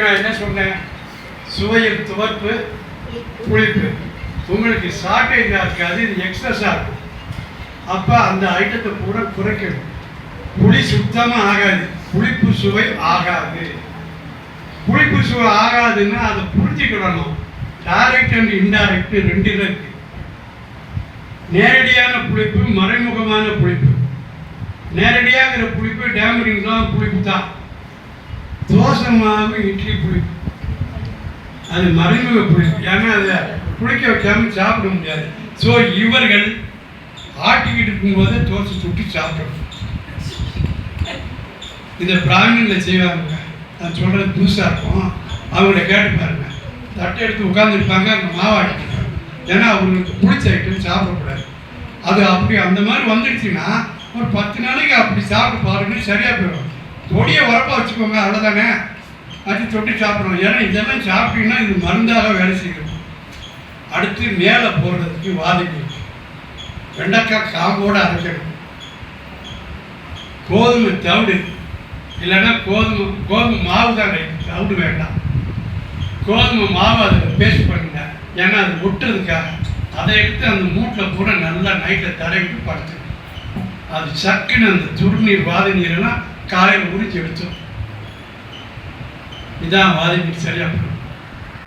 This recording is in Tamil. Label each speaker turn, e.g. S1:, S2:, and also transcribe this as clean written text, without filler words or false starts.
S1: நான் என்ன சொன்னேன்? சுவையில் துவர்ப்பு, புளிப்பு. உங்களுக்கு ஷார்ட்டேஜாக இருக்காது, இது எக்ஸஸாக இருக்கும். அப்போ அந்த ஐட்டத்தை பூரா குறைக்கணும். புளி சுத்தமாக ஆகாது, புளிப்பு சுவை ஆகாது. புளிப்பு சுவை ஆகாதுன்னா அதை புரிஞ்சுக்கிடணும். டைரக்ட் அண்ட் இன்டைரக்ட் ரெண்டு இருக்கு. நேரடியான புளிப்பு, மறைமுகமான புளிப்பு. நேரடியாகிற புளிப்பு டேமரிங் தான், புளிப்பு தான். தோசை மாவு, இட்லி புளிப்பு, அது மறைமுக புளிப்பு. ஏன்னா அதை புளிக்க வைக்காம சாப்பிட முடியாது. ஸோ இவர்கள் ஆட்டிக்கிட்டு இருக்கும்போது தோசை சுட்டி சாப்பிடணும். இந்த பிராமணியில் செய்வாங்க, நான் சொல்கிறது புதுசாக இருக்கும். அவங்கள கேட்டு பாருங்க, தட்டை எடுத்து உட்காந்துருப்பாங்க, அங்கே மாவாட்டிருப்பாங்க. ஏன்னா அவங்களுக்கு பிடிச்ச ஐட்டம் சாப்பிடக்கூடாது. அது அப்படி அந்த மாதிரி வந்துடுச்சுன்னா ஒரு 10 நாளைக்கு அப்படி சாப்பிட்டு பாருங்க, சரியாக போயிடும். தொடியை உரப்பாக வச்சுக்கோங்க, அவ்வளோதானே. அது தொட்டி சாப்பிடணும். ஏன்னா இதெல்லாம் சாப்பிட்டீங்கன்னா இது மருந்தாக வேலை செய்யணும். அடுத்து மேலே போடுறதுக்கு வாதிக்கு வெண்டைக்காய் காம்போடு அரைக்கணும். கோதுமை தவிடு இல்லைன்னா கோதுமை மாவு தான் ரைட்டு, தவிடு வேண்டாம். கோதுமை மாவு அதில் பேஸ்ட் பண்ணுங்க, ஏன்னா அது ஒட்டுறதுக்காக. அதை எடுத்து அந்த மூட்டில் பூரா நல்லா நைட்டில் தடவிட்டு படுத்துக்கணும். அது சக்குன்னு அந்த சுடுநீர் வாதி நீரெல்லாம் காலையில் உரிச்சு எடுத்துடும். இதான் வாதி நீர் சரியாக